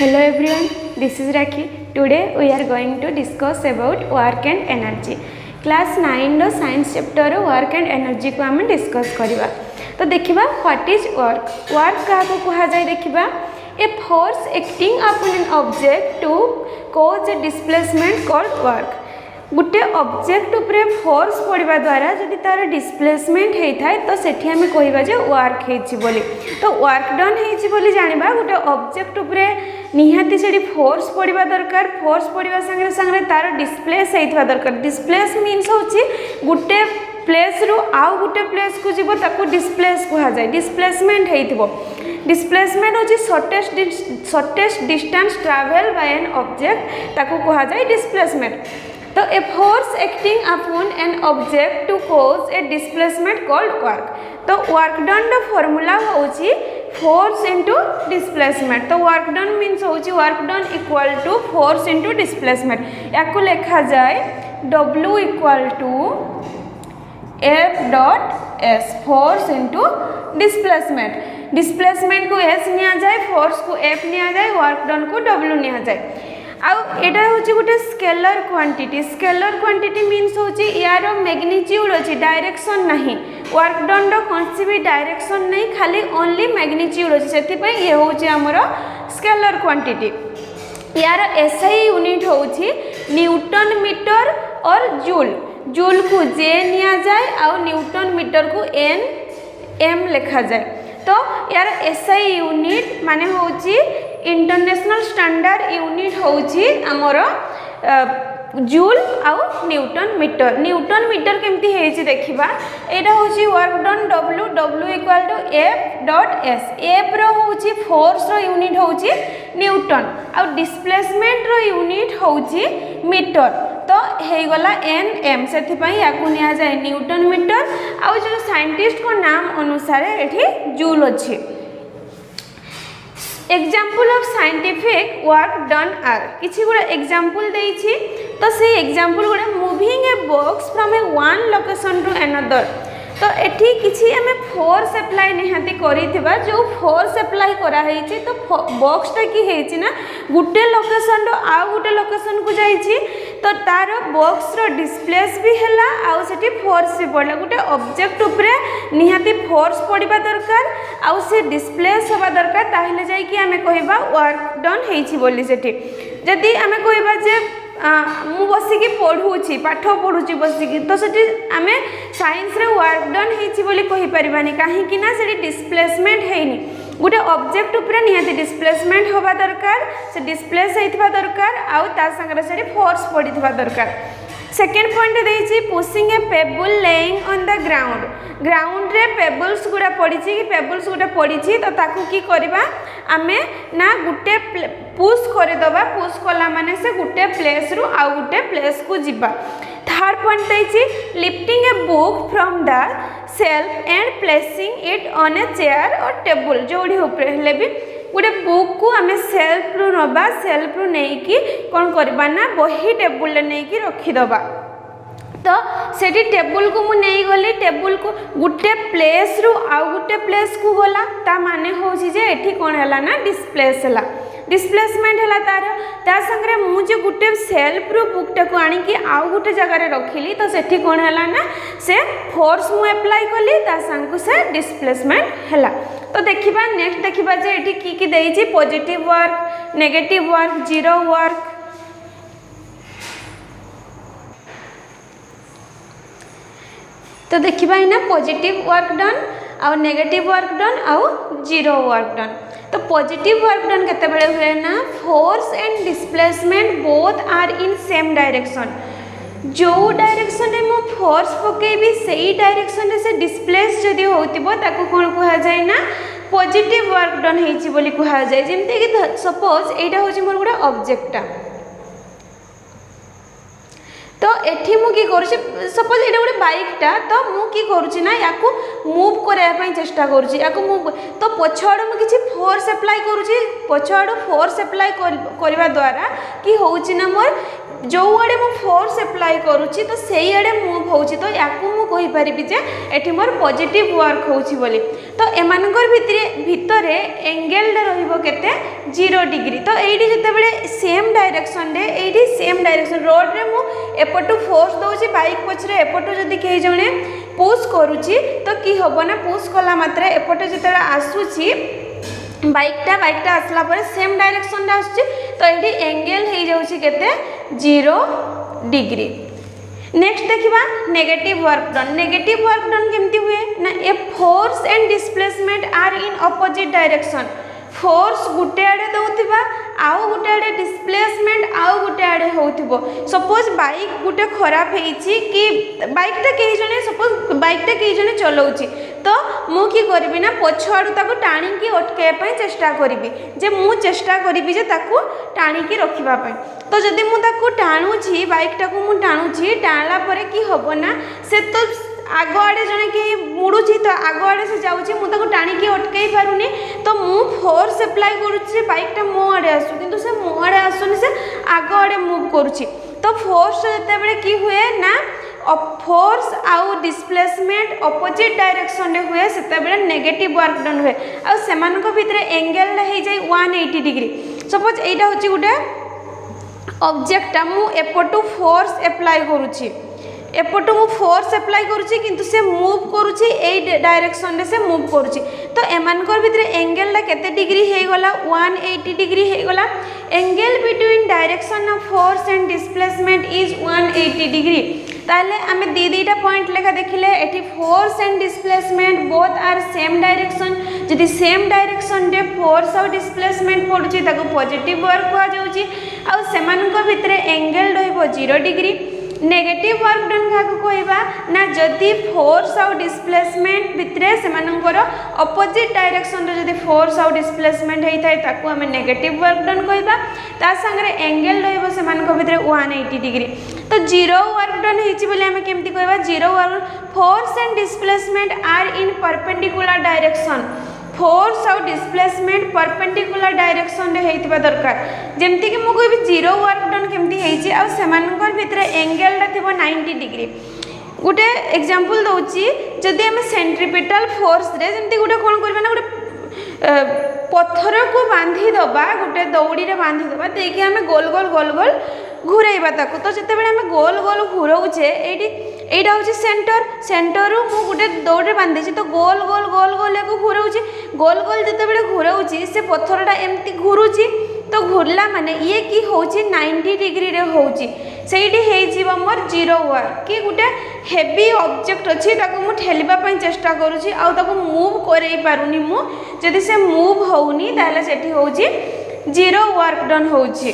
Hello everyone, this is Rakhi. Today we are going to discuss about work and energy. Class 9 row science chapter row work and energy को आम discuss करिबा. तो देखिबा what is work. Work का को कहा जाय देखिबा a force acting upon an object to cause a displacement called work. गोटे ऑब्जेक्ट उपरे फोर्स पड़वा द्वारा जदि तार डिस्प्लेसमेंट होता है तो सेठी आम कहवा जे वर्क होइछि बोली. तो वर्क डन होइछि बोली जानिबा गोटे ऑब्जेक्ट उपरे निहाती से फोर्स पड़वा दरकार. फोर्स पड़वा संगे संगे तार डिस्प्लेस होइथवा दरकार. डिस्प्लेस मीन्स होछि गोटे प्लेस रु आउ गोटे प्लेस को जीवो ताको डिस्प्लेस कहा जाय. डिस्प्लेसमेंट होइथिबो. डिस्प्लेसमेंट होछि shortest distance travel by an object ताको कहा जाय डिस्प्लेसमेंट. तो a force acting upon an object to cause a displacement called work. तो वर्क डन रो फार्मूला होछि फोर्स इनटू डिस्प्लेसमेंट. तो वर्क डन मीन्स होछि work done equal to force into displacement. याको लिखा जाए W equal to F dot S force into displacement. Displacement को S निया जाए, फोर्स को F निया जाए, वर्क डन को W निया जाए. आउ एटा होची गोटे scalar quantity. Scalar quantity means होची यार मैग्नीट्यूड अछि, डायरेक्शन नहीं. वर्क डन रो कोनसी भी डायरेक्शन नहीं, खाली ओनली मैग्नीट्यूड अछि. सेति पई ये होची हमरो स्केलर क्वांटिटी. यार एसआई यूनिट होची न्यूटन मीटर और जूल. जूल को जे निया जाए आउ न्यूटन मीटर को एम लिखा जाए. तो यार एसआई यूनिट माने होची इंटरनेशनल स्टैंडर्ड यूनिट होची हमर जूल आउ न्यूटन मीटर. न्यूटन मीटर केमती हेची देखिबा. एटा होची work done W equal to F dot S. F रो होची फोर्स रो यूनिट होची न्यूटन आउ डिस्प्लेसमेंट रो यूनिट होची मीटर. तो हे गला Nm. सेथि पई याकू निया जाय न्यूटन मीटर आउ जो साइंटिस्ट को नाम अनुसार एठी जूल अछि. Example of scientific work done आर किछि गुडा एग्जाम्पल देइछि. तो से एग्जाम्पल गुडा moving a box from a one location to another. तो एठी किछि हमें फोर्स अप्लाई निहाती करिथिबा. जो फोर्स अप्लाई करा हेछि तो बॉक्स ता की हेछि ना गुटे लोकेशन रो आ गुटे लोकेशन को जाइछि. तो तार बॉक्स रो डिस्प्लेस भी हैला आउ सेठी फोर्स भी पड़ला. गुटे ऑब्जेक्ट उपरे निहाती फोर्स पड़िबा दरकार आउ से डिस्प्लेस होबा दरकार. ताहिले जाय कि हमें कहबा वर्क डन हेछि बोली. सेठी जदी हमें कहबा जे मु बसिकी पढ़ुछि पाठ पढ़ुछि बसिकी तो सेठी आमे साइंस रे वर्क डन हेछि बोली कहि परिबानी. काहे कि ना सेठी डिस्प्लेसमेंट हेइनी. गोटे ऑब्जेक्ट ऊपर निहाती डिस्प्लेसमेंट होबा दरकार, से डिस्प्लेस हेइथबा दरकार आउ ता संगे सेठी फोर्स पड़िथबा दरकार. सेकेंड पॉइंट देइछि pushing a pebble lying on the ground. Ground रे पेबल्स गुडा पड़िछि कि पेबल्स गुडा पड़िछि तो ताकू की करबा आमे ना गुटे पुश कर दबा. पुश कला माने से गुटे प्लेस रु आ गुटे प्लेस को जिबा. थर्ड पॉइंट देइछि lifting a book from the shelf and placing it on a chair or table. जोड़ी ऊपर हेले भी गोटे बुक को आम सेल्फ रु नबा. सेल्फ रु नहीं कि कौन करबा ना बही टेबुल नहीं कि रखीदबा. तो सेठी टेबुल को मु नहीं गली. टेबुल को गुटे प्लेस रु आउ गुटे प्लेस को गला. ता माने होछि जे एठी कोन हला ना डिस्प्लेस हला, डिस्प्लेसमेंट हला. ता संगे मु जे गुटे सेल्फ रु बुकटा को आनी कि आउ गुटे जगह रे रखिली तो सेठी कोन हला ना से फोर्स मु अप्लाई कली ता संग से डिस्प्लेसमेंट हला. तो देखिबा नेक्स्ट देखिबा जे एठी की देइछि positive work, negative work, zero work. तो देखिबा इना पॉजिटिव वर्क डन आउ नेगेटिव वर्क डन आउ जीरो वर्क डन. तो पॉजिटिव वर्क डन केते बेले हुए ना force and displacement both are in same direction. जो डायरेक्शन रे मो फोर्स पकेबी सेही डायरेक्शन रे से डिस्प्लेस जदी होतिबो ताको कोन कहा जाय ना पॉजिटिव वर्क डन हेछि बोली कहा जाय. जेमते कि सपोज एटा होछि मोर गुडा ऑब्जेक्टटा. तो एठी मु की करूछि सपोज एटा गोटे बाइकटा. तो मु की करूछि ना याकू मूव करबा पई चेष्टा करूछि. याकू मूव तो पछाड़ मु किछि फोर्स अप्लाई करूछि. पछाड़ फोर्स अप्लाई करबा द्वारा की होछि ना मोर जो आड़े मु फोर्स अप्लाई करूछि तो सेही आड़े मूव होछि. तो याकू मु कहि परिबि जे एठी मोर पॉजिटिव वर्क होछि बोली. तो एमानकर भितर एंगल रहिबो केते 0 डिग्री। तो एठी जतेबेले सेम डायरेक्शन रे एठी सेम डायरेक्शन रोड रे मु एपटू फोर्स दउची बाइक पछरे एपटू जदी के जणे पुश करूची तो की हबो ना पुश कला मात्रे एपटे जतेबेले आसुची बाइकटा आसला पर सेम डायरेक्शन रे आसुची तो एठी एंगल हे जाउची केते 0 डिग्री। नेक्स्ट देखिबा negative work done. Negative work done केमती हुए ना ए force and displacement are in opposite direction. Force गुटे आड़े दउथिबा आउ गुटे आड़े डिस्प्लेसमेंट आउ गुटे आड़े होउथिबो। सपोज बाइक गुटे खराब हेइची कि बाइकटा केही जने सपोज बाइकटा केही जने चलाउची तो मु की करबी ना पछाड़ू ताको टाणी की अटके पई चेष्टा करबी जे मु चेष्टा करबी जे ताको टाणी की रखिबा पई। तो जदि मु ताको टाणुची बाइकटा को मु टाणुची टाणला परे की हबो ना से तो आग आड़े जने कि मुड़ुची तो आग आड़े से जाउची मु ताको टाणी की अटकई पारुनी तो मु फोर्स अप्लाई करूची बाइकटा मो आड़े आसु किंतु से मो आड़े आसुनी से आग आड़े मूव करूची। तो फोर्स जतेबेले की हुए ना फोर्स आउ डिस्प्लेसमेंट अपोजिट डायरेक्शन रे हुए सेतेबेले नेगेटिव वर्क डन हुए आ सेमानक भितरे एंगल हे जाय 180 डिग्री। सपोज एटा होची गुटे ऑब्जेक्टटा मु एपटू फोर्स अप्लाई करूची एपटू मु फोर्स अप्लाई करूची किंतु से मूव करूची ए डायरेक्शन रे से मूव करूची तो एमानकर भितरे एंगल ला केते डिग्री हे गला 180 डिग्री हे गला। Angle between direction of force and displacement is 180 degree. ताले आमे दीटा पॉइंट लेखा देखिले एठी force and displacement both are same direction. जदि सेम डायरेक्शन रे फोर्स और डिस्प्लेसमेंट पडुची ताको पॉजिटिव वर्क हुआ जाउची आ सेमानक भितरे एंगल रहइबो 0 डिग्री। नेगेटिव वर्क डन का कहवा ना जदि फोर्स और डिस्प्लेसमेंट भितरे सेमानकर अपोजिट डायरेक्शन रे जदि फोर्स और डिस्प्लेसमेंट हेई थाए ताको हमें नेगेटिव वर्क डन कहवा ता संगे एंगल रहइबो सेमानक भितरे 180 डिग्री। तो 0 वर्क डन हेची बोले हमें केमती कहवा 0 work force and displacement are in perpendicular direction. Force और डिस्प्लेसमेंट परपेंडिकुलर डायरेक्शन रे हेइतबा दरकार जेमती कि मु कहबी 0 वर्क डन केमती हेइची आ सेमानकर भितरे एंगल रा थिबो 90 डिग्री। गुटे एग्जांपल दउची जदि हम सेंट्रीपिटल फोर्स रे जेमती गुटे कोन करबा ना गुटे पत्थर को बांधी दबा गुटे दौड़ी रे बांधी दबा देकी हमें गोल गोल गोल गोल घुराइबा ताको। तो जतेबेले हमें गोल गोल घुराउछे एटा होची सेंटर मु गुटे दौड़ बांधीची तो गोल गोल गोल गोल को घुराउची गोल गोल जतेबेले घुराउची से पत्थरटा एमती घुरुची तो घुरला माने ये की होची 90 डिग्री रे होची सेठी हेई मोर 0 वर्क कि गुटे हेवी ऑब्जेक्ट अच्छी ताको मु ठेलिबा पई चेष्टा करूची आ ताको मूव करई पारुनी मु जदि से मूव होउनी ताले सेठी होची 0 वर्क डन होची।